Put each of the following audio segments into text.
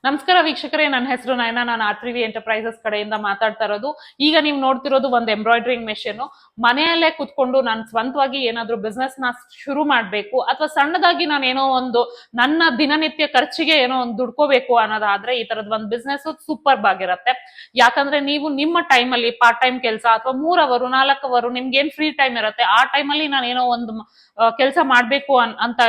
ನಮಸ್ಕಾರ ವೀಕ್ಷಕರೇ, ನನ್ನ ಹೆಸರು ನಯನ. ನಾನು ಆರ್ತ್ರಿವಿ ಎಂಟರ್ಪ್ರೈಸಸ್ ಕಡೆಯಿಂದ ಮಾತಾಡ್ತಾ ಇರೋದು. ಈಗ ನೀವು ನೋಡ್ತಿರೋದು ಒಂದು ಎಂಬ್ರಾಯ್ಡ್ರಿಂಗ್ ಮೆಷಿನ್. ಮನೆಯಲ್ಲೇ ಕುತ್ಕೊಂಡು ನಾನು ಸ್ವಂತವಾಗಿ ಏನಾದ್ರೂ ಬಿಸ್ನೆಸ್ ನ ಶುರು ಮಾಡ್ಬೇಕು ಅಥವಾ ಸಣ್ಣದಾಗಿ ನಾನು ಏನೋ ಒಂದು ನನ್ನ ದಿನನಿತ್ಯ ಖರ್ಚಿಗೆ ಏನೋ ಒಂದು ದುಡ್ಕೋಬೇಕು ಅನ್ನೋದಾದ್ರೆ ಈ ತರದ್ ಒಂದು ಬಿಸ್ನೆಸ್ ಸೂಪರ್ ಆಗಿರತ್ತೆ. ಯಾಕಂದ್ರೆ ನೀವು ನಿಮ್ಮ ಟೈಮ್ ಅಲ್ಲಿ ಪಾರ್ಟ್ ಟೈಮ್ ಕೆಲಸ ಅಥವಾ 3 ಅವರು 4 ಅವರು ನಿಮ್ಗೆ ಏನ್ ಫ್ರೀ ಟೈಮ್ ಇರುತ್ತೆ ಆ ಟೈಮ್ ಅಲ್ಲಿ ನಾನು ಏನೋ ಒಂದು ಕೆಲಸ ಮಾಡ್ಬೇಕು ಅಂತ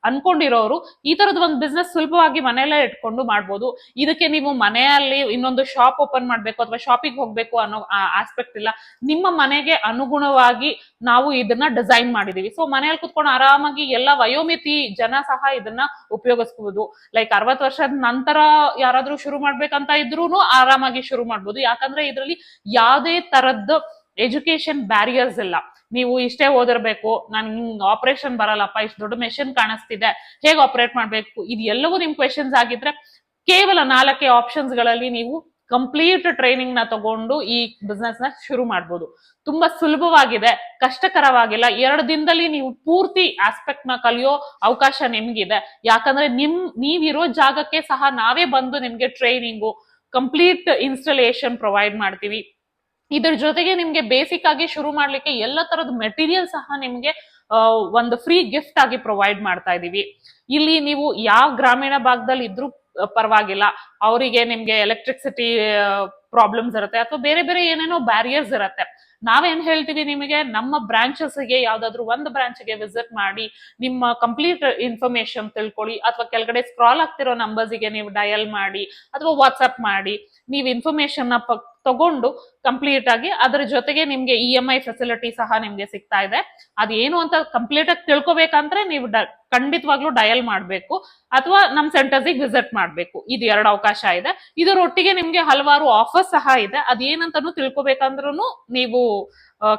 ಅನ್ಕೊಂಡಿರೋರು ಈ ತರದ ಒಂದು ಬಿಸ್ನೆಸ್ ಸುಲಭವಾಗಿ ಮನೆಯಲ್ಲೇ ಇಟ್ಕೊಂಡು ಮಾಡ್ಬೋದು. ಇದಕ್ಕೆ ನೀವು ಮನೆಯಲ್ಲಿ ಇನ್ನೊಂದು ಶಾಪ್ ಓಪನ್ ಮಾಡ್ಬೇಕು ಅಥವಾ ಶಾಪಿಗೆ ಹೋಗ್ಬೇಕು ಅನ್ನೋ ಆಸ್ಪೆಕ್ಟ್ ಇಲ್ಲ. ನಿಮ್ಮ ಮನೆಗೆ ಅನುಗುಣವಾಗಿ ನಾವು ಇದನ್ನ ಡಿಸೈನ್ ಮಾಡಿದೀವಿ. ಸೊ ಮನೆಯಲ್ಲಿ ಕುತ್ಕೊಂಡು ಆರಾಮಾಗಿ ಎಲ್ಲ ವಯೋಮಿತಿ ಜನ ಸಹ ಇದನ್ನ ಉಪಯೋಗಿಸಬಹುದು. ಲೈಕ್ 60 ವರ್ಷದ ನಂತರ ಯಾರಾದ್ರೂ ಶುರು ಮಾಡ್ಬೇಕಂತ ಇದ್ರೂನು ಆರಾಮಾಗಿ ಶುರು ಮಾಡ್ಬೋದು. ಯಾಕಂದ್ರೆ ಇದರಲ್ಲಿ ಯಾವುದೇ ತರದ್ದು ಎಜುಕೇಶನ್ ಬ್ಯಾರಿಯರ್ಸ್ ಇಲ್ಲ. ನೀವು ಇಷ್ಟೇ ಓದಿರ್ಬೇಕು, ನನ್ ಆಪರೇಷನ್ ಬರಲ್ಲಪ್ಪ, ಇಷ್ಟು ದೊಡ್ಡ ಮೆಷಿನ್ ಕಾಣಿಸ್ತಿದೆ, ಹೇಗೆ ಆಪರೇಟ್ ಮಾಡ್ಬೇಕು, ಇದು ಎಲ್ಲವೂ ನಿಮ್ ಕ್ವೆಶನ್ಸ್ ಆಗಿದ್ರೆ ಕೇವಲ 4 ಆಪ್ಷನ್ಸ್ ಗಳಲ್ಲಿ ನೀವು ಕಂಪ್ಲೀಟ್ ಟ್ರೈನಿಂಗ್ ನ ತಗೊಂಡು ಈ ಬಿಸ್ನೆಸ್ ನ ಶುರು ಮಾಡ್ಬೋದು. ತುಂಬಾ ಸುಲಭವಾಗಿದೆ, ಕಷ್ಟಕರವಾಗಿಲ್ಲ. 2 ದಿನದಲ್ಲಿ ನೀವು ಪೂರ್ತಿ ಆಸ್ಪೆಕ್ಟ್ ನ ಕಲಿಯೋ ಅವಕಾಶ ನಿಮ್ಗಿದೆ. ಯಾಕಂದ್ರೆ ನೀವಿರೋ ಜಾಗಕ್ಕೆ ಸಹ ನಾವೇ ಬಂದು ನಿಮ್ಗೆ ಟ್ರೈನಿಂಗು, ಕಂಪ್ಲೀಟ್ ಇನ್ಸ್ಟಾಲೇಷನ್ ಪ್ರೊವೈಡ್ ಮಾಡ್ತೀವಿ. ಇದ್ರ ಜೊತೆಗೆ ನಿಮ್ಗೆ ಬೇಸಿಕ್ ಆಗಿ ಶುರು ಮಾಡ್ಲಿಕ್ಕೆ ಎಲ್ಲ ತರದ ಮೆಟೀರಿಯಲ್ ಸಹ ನಿಮ್ಗೆ ಒಂದು ಫ್ರೀ ಗಿಫ್ಟ್ ಆಗಿ ಪ್ರೊವೈಡ್ ಮಾಡ್ತಾ ಇದೀವಿ. ಇಲ್ಲಿ ನೀವು ಯಾವ ಗ್ರಾಮೀಣ ಭಾಗದಲ್ಲಿ ಇದ್ರೂ ಪರವಾಗಿಲ್ಲ, ಅವರಿಗೆ ನಿಮ್ಗೆ ಎಲೆಕ್ಟ್ರಿಸಿಟಿ ಪ್ರಾಬ್ಲಮ್ಸ್ ಇರುತ್ತೆ ಅಥವಾ ಬೇರೆ ಬೇರೆ ಏನೇನೋ ಬ್ಯಾರಿಯರ್ಸ್ ಇರುತ್ತೆ. ನಾವೇನ್ ಹೇಳ್ತೀವಿ, ನಿಮಗೆ ನಮ್ಮ ಬ್ರಾಂಚಸ್ಗೆ ಯಾವ್ದಾದ್ರು ಒಂದು ಬ್ರಾಂಚ್ಗೆ ವಿಸಿಟ್ ಮಾಡಿ ನಿಮ್ಮ ಕಂಪ್ಲೀಟ್ ಇನ್ಫಾರ್ಮೇಶನ್ ತಿಳ್ಕೊಳ್ಳಿ, ಅಥವಾ ಕೆಳಗಡೆ ಸ್ಕ್ರಾಲ್ ಆಗ್ತಿರೋ ನಂಬರ್ಸ್ಗೆ ನೀವು ಡಯಲ್ ಮಾಡಿ ಅಥವಾ ವಾಟ್ಸ್ಆಪ್ ಮಾಡಿ ನೀವು ಇನ್ಫಾರ್ಮೇಶನ್ ತಗೊಂಡು ಕಂಪ್ಲೀಟ್ ಆಗಿ ಅದರ ಜೊತೆಗೆ ನಿಮ್ಗೆ EMI ಫೆಸಿಲಿಟಿ ಸಹ ನಿಮ್ಗೆ ಸಿಗ್ತಾ ಇದೆ. ಅದೇನು ಅಂತ ಕಂಪ್ಲೀಟ್ ಆಗಿ ತಿಳ್ಕೊಬೇಕಂದ್ರೆ ನೀವು ಖಂಡಿತವಾಗ್ಲೂ ಡಯಲ್ ಮಾಡ್ಬೇಕು ಅಥವಾ ನಮ್ ಸೆಂಟರ್ಸಿಗೆ ವಿಸಿಟ್ ಮಾಡ್ಬೇಕು. ಇದು 2 ಅವಕಾಶ ಇದೆ. ಇದರೊಟ್ಟಿಗೆ ನಿಮ್ಗೆ ಹಲವಾರು ಆಫರ್ಸ್ ಸಹ ಇದೆ. ಅದೇನಂತಾನು ತಿಳ್ಕೊಬೇಕಂದ್ರೂ ನೀವು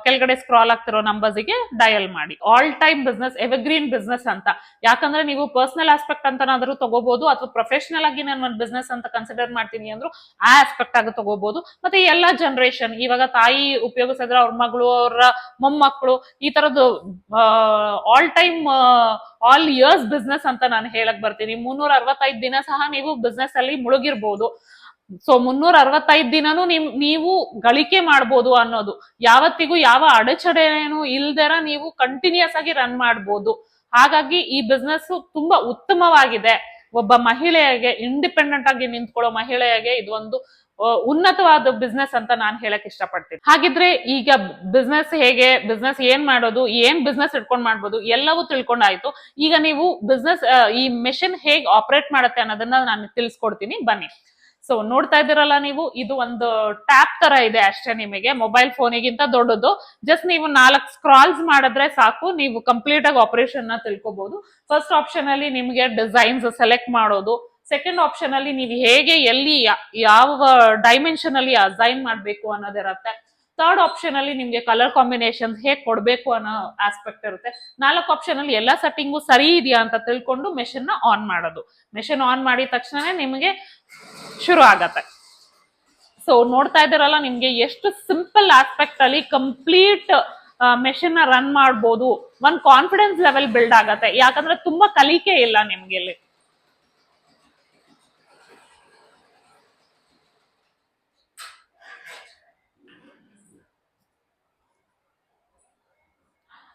ಕೆಳಗಡೆ ಸ್ಕ್ರಾಲ್ ಆಗ್ತಿರೋ ನಂಬರ್ಸ್ಗೆ ಡಯಲ್ ಮಾಡಿ. All time business, evergreen business ಅಂತ. ಯಾಕಂದ್ರೆ ನೀವು ಪರ್ಸನಲ್ ಆಸ್ಪೆಕ್ಟ್ ಅಂತನಾದ್ರೂ ತಗೋಬಹುದು ಅಥವಾ ಪ್ರೊಫೆಷನಲ್ ಆಗಿ ನಾನು ಒಂದು ಬಿಸ್ನೆಸ್ ಅಂತ ಕನ್ಸಿಡರ್ ಮಾಡ್ತೀನಿ ಅಂದ್ರು ಆ ಆಸ್ಪೆಕ್ಟ್ ಆಗಿ ತಗೋಬಹುದು. ಮತ್ತೆ ಎಲ್ಲಾ ಜನರೇಷನ್, ಇವಾಗ ತಾಯಿ ಉಪಯೋಗಿಸಿದ್ರೆ ಅವ್ರ ಮಗಳು, ಅವ್ರ ಮೊಮ್ಮಕ್ಕಳು, ಈ ತರದ್ದು all time all years business ಅಂತ ನಾನು ಹೇಳಕ್ ಬರ್ತೀನಿ. 365 ದಿನ ಸಹ ನೀವು ಬಿಸ್ನೆಸ್ ಅಲ್ಲಿ ಮುಳುಗಿರ್ಬೋದು. ಸೊ 365 ದಿನನೂ ನೀವು ಗಳಿಕೆ ಮಾಡ್ಬೋದು ಅನ್ನೋದು, ಯಾವತ್ತಿಗೂ ಯಾವ ಅಡಚಣೆನೂ ಇಲ್ದರ ನೀವು ಕಂಟಿನ್ಯೂಸ್ ಆಗಿ ರನ್ ಮಾಡ್ಬೋದು. ಹಾಗಾಗಿ ಈ ಬಿಸ್ನೆಸ್ ತುಂಬಾ ಉತ್ತಮವಾಗಿದೆ. ಒಬ್ಬ ಮಹಿಳೆಯಗೆ, ಇಂಡಿಪೆಂಡೆಂಟ್ ಆಗಿ ನಿಂತ್ಕೊಳ್ಳೋ ಮಹಿಳೆಯಗೆ ಇದು ಒಂದು ಉನ್ನತವಾದ ಬಿಸ್ನೆಸ್ ಅಂತ ನಾನು ಹೇಳಕ್ ಇಷ್ಟಪಡ್ತೀನಿ. ಹಾಗಿದ್ರೆ ಈಗ ಬಿಸ್ನೆಸ್ ಹೇಗೆ, ಬಿಸ್ನೆಸ್ ಏನ್ ಮಾಡೋದು, ಏನ್ ಬಿಸ್ನೆಸ್ ಇಟ್ಕೊಂಡ್ ಮಾಡ್ಬೋದು ಎಲ್ಲವೂ ತಿಳ್ಕೊಂಡಾಯ್ತು. ಈಗ ನೀವು ಬಿಸ್ನೆಸ್ ಈ ಮೆಷಿನ್ ಹೇಗ್ ಆಪರೇಟ್ ಮಾಡುತ್ತೆ ಅನ್ನೋದನ್ನ ನಾನು ತಿಳಿಸ್ಕೊಡ್ತೀನಿ, ಬನ್ನಿ. ಸೊ ನೋಡ್ತಾ ಇದ್ದೀರಲ್ಲ ನೀವು, ಇದು ಒಂದು ಟ್ಯಾಪ್ ತರ ಇದೆ ಅಷ್ಟೇ. ನಿಮಗೆ ಮೊಬೈಲ್ ಫೋನಿಗಿಂತ ದೊಡ್ಡದು. ಜಸ್ಟ್ ನೀವು 4 ಸ್ಕ್ರಾಲ್ಸ್ ಮಾಡಿದ್ರೆ ಸಾಕು, ನೀವು ಕಂಪ್ಲೀಟ್ ಆಗಿ ಆಪರೇಷನ್ ನ ತಿಳ್ಕೊಬಹುದು. ಫಸ್ಟ್ ಆಪ್ಷನ್ ಅಲ್ಲಿ ನಿಮಗೆ ಡಿಸೈನ್ಸ್ ಸೆಲೆಕ್ಟ್ ಮಾಡೋದು. ಸೆಕೆಂಡ್ ಆಪ್ಷನ್ ಅಲ್ಲಿ ನೀವು ಹೇಗೆ, ಎಲ್ಲಿ, ಯಾವ ಡೈಮೆನ್ಷನ್ ಅಲ್ಲಿ ಅಸೈನ್ ಮಾಡ್ಬೇಕು ಅನ್ನೋದಿರುತ್ತೆ. ಥರ್ಡ್ ಆಪ್ಷನ್ ಅಲ್ಲಿ ನಿಮ್ಗೆ ಕಲರ್ ಕಾಂಬಿನೇಷನ್ ಹೇಗೆ ಕೊಡ್ಬೇಕು ಅನ್ನೋ ಆಸ್ಪೆಕ್ಟ್ ಇರುತ್ತೆ. 4 ಆಪ್ಷನ್ ಅಲ್ಲಿ ಎಲ್ಲಾ ಸೆಟ್ಟಿಂಗು ಸರಿ ಇದೆಯಾ ಅಂತ ತಿಳ್ಕೊಂಡು ಮೆಷಿನ್ ನ ಆನ್ ಮಾಡೋದು. ಮೆಷಿನ್ ಆನ್ ಮಾಡಿದ ತಕ್ಷಣ ನಿಮಗೆ ಶುರು ಆಗತ್ತೆ. ಸೊ ನೋಡ್ತಾ ಇದ್ದೀರಲ್ಲ, ನಿಮ್ಗೆ ಎಷ್ಟು ಸಿಂಪಲ್ ಆಸ್ಪೆಕ್ಟ್ ಅಲ್ಲಿ ಕಂಪ್ಲೀಟ್ ಮೆಷಿನ್ ನ ರನ್ ಮಾಡ್ಬೋದು. ಒಂದ್ ಕಾನ್ಫಿಡೆನ್ಸ್ ಲೆವೆಲ್ ಬಿಲ್ಡ್ ಆಗತ್ತೆ. ಯಾಕಂದ್ರೆ ತುಂಬಾ ಕಲಿಕೆ ಇಲ್ಲ ನಿಮ್ಗೆ ಇಲ್ಲಿ.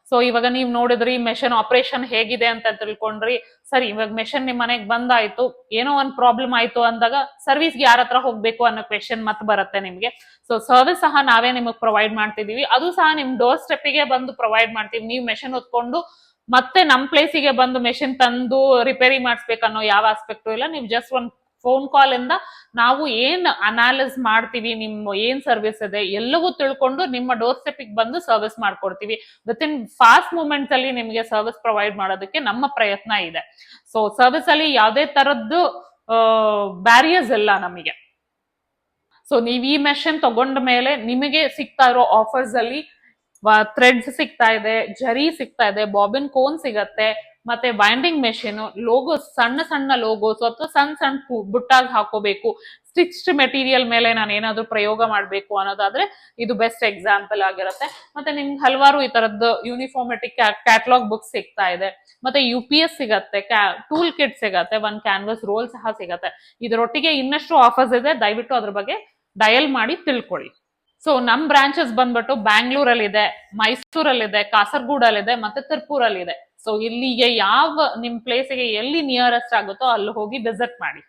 ಸೊ ಇವಾಗ ನೀವ್ ನೋಡಿದ್ರಿ ಮೆಷಿನ್ ಆಪರೇಷನ್ ಹೇಗಿದೆ ಅಂತ ತಿಳ್ಕೊಂಡ್ರಿ. ಸರಿ, ಇವಾಗ ಮೆಷಿನ್ ನಿಮ್ ಮನೆಗ್ ಬಂದಾಯ್ತು, ಏನೋ ಒಂದ್ ಪ್ರಾಬ್ಲಮ್ ಆಯ್ತು ಅಂದಾಗ ಸರ್ವಿಸ್ಗೆ ಯಾರ ಹತ್ರ ಹೋಗ್ಬೇಕು ಅನ್ನೋ ಕ್ವೆಶನ್ ಮತ್ತೆ ಬರುತ್ತೆ ನಿಮ್ಗೆ. ಸೊ ಸರ್ವಿಸ್ ಸಹ ನಾವೇ ನಿಮಗ್ ಪ್ರೊವೈಡ್ ಮಾಡ್ತಿದೀವಿ. ಅದು ಸಹ ನಿಮ್ ಡೋರ್ ಸ್ಟೆಪ್ಗೆ ಬಂದು ಪ್ರೊವೈಡ್ ಮಾಡ್ತೀವಿ. ನೀವು ಮೆಷಿನ್ ಹೊತ್ಕೊಂಡು ಮತ್ತೆ ನಮ್ ಪ್ಲೇಸಿಗೆ ಬಂದು ಮೆಷಿನ್ ತಂದು ರಿಪೇರಿ ಮಾಡಿಸ್ಬೇಕನ್ನೋ ಯಾವ ಆಸ್ಪೆಕ್ಟು ಇಲ್ಲ. ನೀವು ಜಸ್ಟ್ ಒಂದ್ ಫೋನ್ ಕಾಲ್ ಇಂದ ನಾವು ಏನ್ ಅನಾಲಿಸ್ ಮಾಡ್ತೀವಿ, ನಿಮ್ಮ ಏನ್ ಸರ್ವಿಸ್ ಇದೆ ಎಲ್ಲವೂ ತಿಳ್ಕೊಂಡು ನಿಮ್ಮ ಡೋರ್ ಸ್ಟೆಪ್ಗೆ ಬಂದು ಸರ್ವಿಸ್ ಮಾಡ್ಕೊಡ್ತೀವಿ. ವಿತ್ ಇನ್ ಫಾಸ್ಟ್ ಮೂಮೆಂಟ್ಸ್ ಅಲ್ಲಿ ನಿಮಗೆ ಸರ್ವಿಸ್ ಪ್ರೊವೈಡ್ ಮಾಡೋದಕ್ಕೆ ನಮ್ಮ ಪ್ರಯತ್ನ ಇದೆ. ಸೊ ಸರ್ವಿಸ್ ಅಲ್ಲಿ ಯಾವುದೇ ತರದ್ದು ಬ್ಯಾರಿಯರ್ಸ್ ಇಲ್ಲ ನಮಗೆ. ಸೊ ನೀವ್ ಈ ಮೆಷಿನ್ ತಗೊಂಡ ಮೇಲೆ ನಿಮಗೆ ಸಿಗ್ತಾ ಇರೋ ಆಫರ್ಸ್ ಅಲ್ಲಿ ಥ್ರೆಡ್ಸ್ ಸಿಗ್ತಾ ಇದೆ, ಜರಿ ಸಿಗ್ತಾ ಇದೆ, ಬಾಬಿನ್ ಕೋನ್ ಸಿಗತ್ತೆ, ಮತ್ತೆ ಬೈಂಡಿಂಗ್ ಮೆಷಿನ್, ಲೋಗೋಸ್, ಸಣ್ಣ ಸಣ್ಣ ಲೋಗೋಸ್ ಅಥವಾ ಸಣ್ಣ ಸಣ್ಣ ಬುಟ್ಟಾಗಿ ಹಾಕೋಬೇಕು, ಸ್ಟಿಚ್ಡ್ ಮೆಟೀರಿಯಲ್ ಮೇಲೆ ನಾನು ಏನಾದ್ರು ಪ್ರಯೋಗ ಮಾಡಬೇಕು ಅನ್ನೋದಾದ್ರೆ ಇದು ಬೆಸ್ಟ್ ಎಕ್ಸಾಂಪಲ್ ಆಗಿರುತ್ತೆ. ಮತ್ತೆ ನಿಮ್ಗೆ ಹಲವಾರು ಈ ತರದ್ದು ಯೂನಿಫಾರ್ಮಿಟಿ ಕ್ಯಾಟಲಾಗ್ ಬುಕ್ ಸಿಗ್ತಾ ಇದೆ. ಮತ್ತೆ UPS ಸಿಗತ್ತೆ, ಟೂಲ್ ಕಿಟ್ ಸಿಗತ್ತೆ, ಒಂದ್ ಕ್ಯಾನ್ವಸ್ ರೋಲ್ ಸಹ ಸಿಗತ್ತೆ. ಇದರೊಟ್ಟಿಗೆ ಇನ್ನಷ್ಟು ಆಫರ್ಸ್ ಇದೆ, ದಯವಿಟ್ಟು ಅದ್ರ ಬಗ್ಗೆ ಡಯಲ್ ಮಾಡಿ ತಿಳ್ಕೊಳ್ಳಿ. ಸೊ ನಮ್ ಬ್ರಾಂಚಸ್ ಬಂದ್ಬಿಟ್ಟು ಬ್ಯಾಂಗ್ಳೂರಲ್ಲಿದೆ, ಮೈಸೂರಲ್ಲಿದೆ, ಕಾಸರಗೋಡಲ್ಲಿದೆ, ಮತ್ತೆ ತಿರುಪೂರಲ್ಲಿದೆ. ಸೊ ಇಲ್ಲಿಗೆ ಯಾವ ನಿಮ್ ಪ್ಲೇಸ್ಗೆ ಎಲ್ಲಿ ನಿಯರೆಸ್ಟ್ ಆಗುತ್ತೋ ಅಲ್ಲಿ ಹೋಗಿ ವಿಸಿಟ್ ಮಾಡಿ.